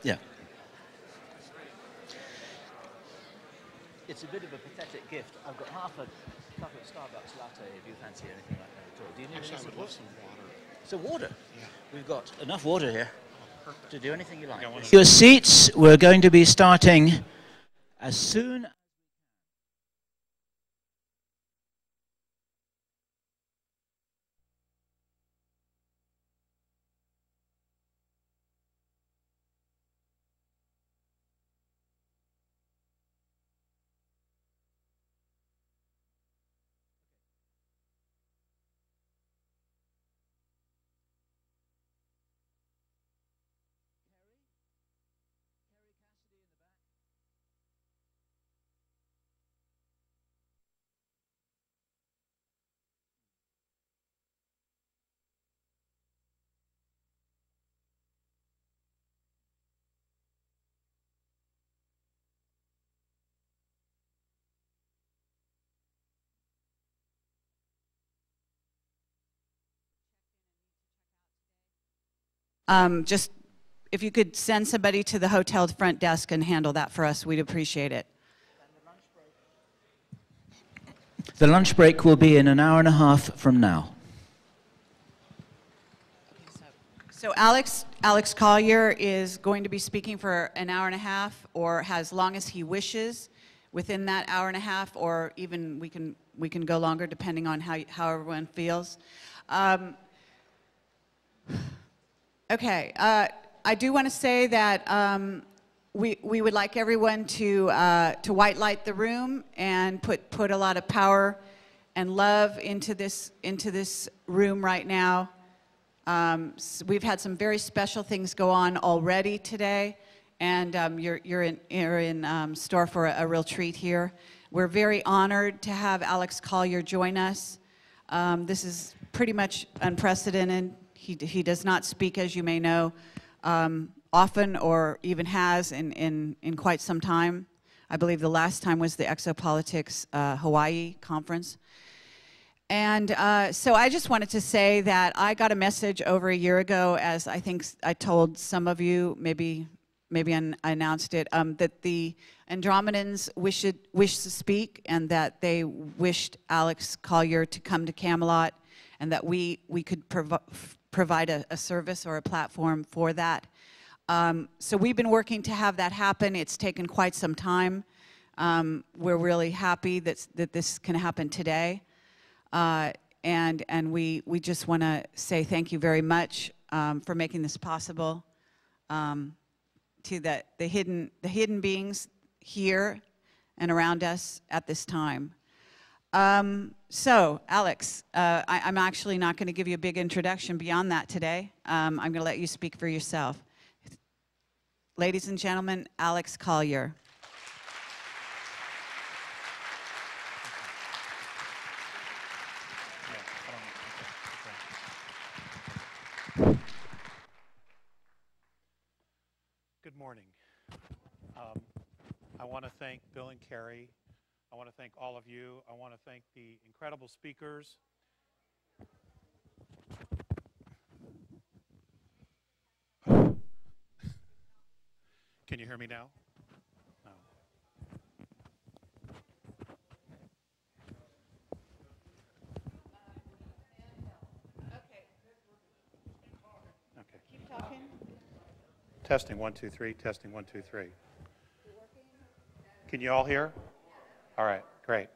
Yeah. It's a bit of a pathetic gift. I've got half a cup of Starbucks latte if you fancy anything like that at all. Do you need Actually, I would anything? love some water. So water? Yeah. We've got enough water here Perfect. to do anything you like. Got Your seats, we're going to be starting as soon. Just if you could send somebody to the hotel front desk and handle that for us, we'd appreciate it. The lunch break will be in an hour and a half from now. So Alex Collier is going to be speaking for an hour and a half, or as long as he wishes within that hour and a half, or even we can go longer depending on how everyone feels. Okay, I do want to say that we would like everyone to white light the room and put a lot of power and love into this room right now. So we've had some very special things go on already today, and you're in store for a real treat here. We're very honored to have Alex Collier join us. This is pretty much unprecedented. He does not speak, as you may know, often or even has in quite some time. I believe the last time was the Exopolitics Hawaii conference. And so I just wanted to say that I got a message over a year ago, as I think I told some of you, maybe I announced it, that the Andromedans wish to speak, and that they wished Alex Collier to come to Camelot, and that we could provide a service or a platform for that. So we've been working to have that happen. It's taken quite some time. We're really happy that this can happen today. And we just want to say thank you very much for making this possible, to the hidden beings here and around us at this time. So, Alex, I'm actually not going to give you a big introduction beyond that today. I'm going to let you speak for yourself. Ladies and gentlemen, Alex Collier. Good morning. I want to thank Bill and Carrie. I want to thank all of you. I want to thank the incredible speakers. Can you hear me now? No. Okay. Keep talking. Testing 1 2 3. Testing 1 2 3. Can you all hear? All right, great.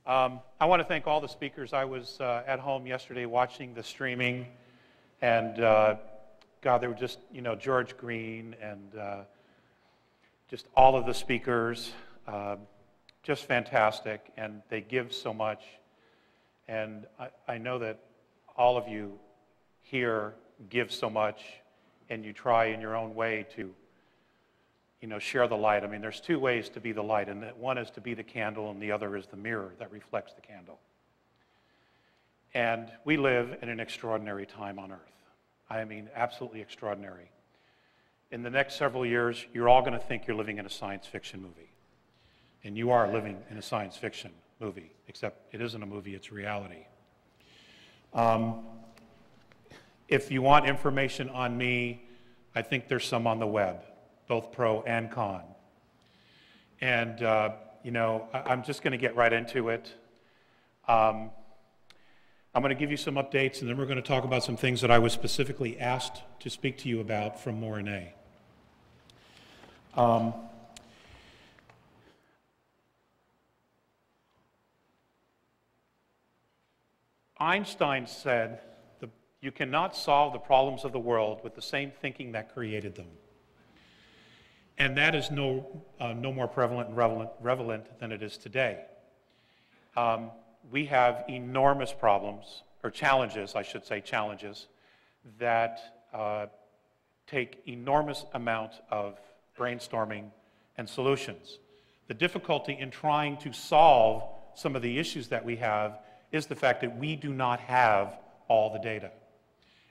I want to thank all the speakers. I was at home yesterday watching the streaming, and God, they were just, George Green and just all of the speakers, just fantastic, and they give so much. And I know that all of you here give so much, and you try in your own way to share the light. I mean, there's two ways to be the light, and that one is to be the candle, and the other is the mirror that reflects the candle. And we live in an extraordinary time on Earth. I mean, absolutely extraordinary. In the next several years, you're all going to think you're living in a science fiction movie. And you are living in a science fiction movie, except it isn't a movie, it's reality. If you want information on me, I think there's some on the web, both pro and con. And, you know, I'm just going to get right into it. I'm going to give you some updates, and then we're going to talk about some things that I was specifically asked to speak to you about from Morine. Einstein said, you cannot solve the problems of the world with the same thinking that created them. And that is no more prevalent and relevant than it is today. We have enormous problems, or challenges, I should say, challenges, that take enormous amount of brainstorming and solutions. The difficulty in trying to solve some of the issues that we have is the fact that we do not have all the data.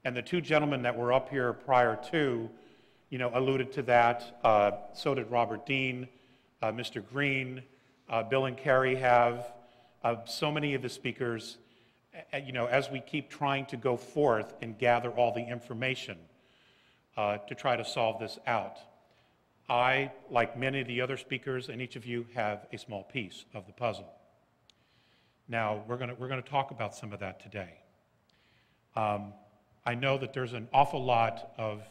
And the two gentlemen that were up here prior to, you know, alluded to that. So did Robert Dean, Mr. Green, Bill and Carrie have. So many of the speakers, you know, as we keep trying to go forth and gather all the information to try to solve this out. I, like many of the other speakers, and each of you have a small piece of the puzzle. Now, we're going to talk about some of that today. I know that there's an awful lot of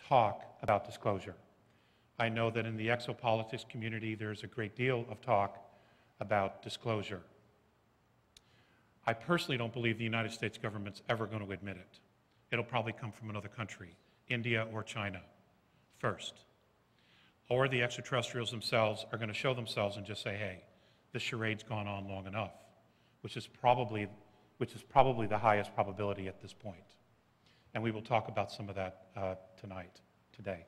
talk about disclosure. I know that in the exopolitics community, there's a great deal of talk about disclosure. I personally don't believe the United States government's ever going to admit it. It'll probably come from another country, India or China, first. Or the extraterrestrials themselves are going to show themselves and just say, hey, the charade's gone on long enough, which is probably the highest probability at this point. And we will talk about some of that today.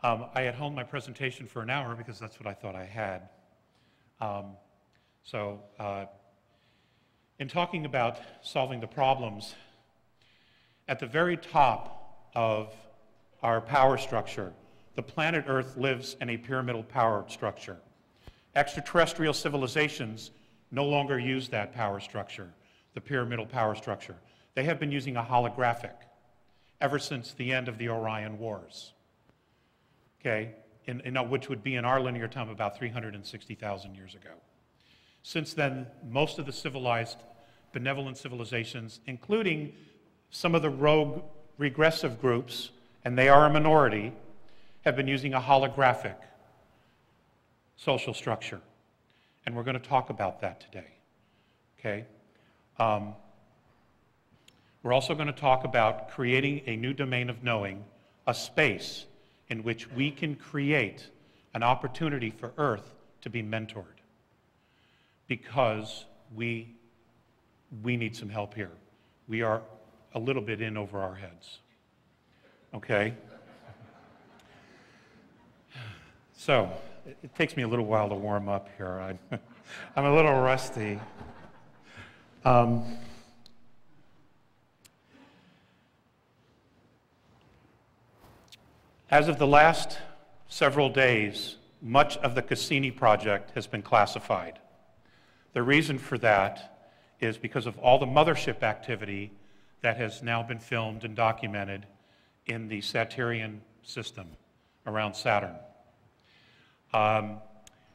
I had honed my presentation for an hour because that's what I thought I had. In talking about solving the problems, at the very top of our power structure, the planet Earth lives in a pyramidal power structure. Extraterrestrial civilizations no longer use that power structure, the pyramidal power structure. They have been using a holographic ever since the end of the Orion Wars, okay, which would be in our linear time about 360,000 years ago. Since then, most of the civilized, benevolent civilizations, including some of the rogue regressive groups, and they are a minority, have been using a holographic social structure. And we're going to talk about that today, okay? We're also going to talk about creating a new domain of knowing, a space in which we can create an opportunity for Earth to be mentored, because we need some help here. We are a little bit in over our heads, okay? So, it takes me a little while to warm up here. I'm a little rusty. As of the last several days, much of the Cassini project has been classified. The reason for that is because of all the mothership activity that has now been filmed and documented in the Saturnian system around Saturn.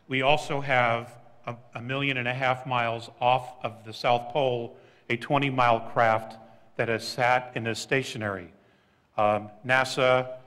We also have 1.5 million miles off of the South Pole, a 20-mile craft that has sat in a stationary. NASA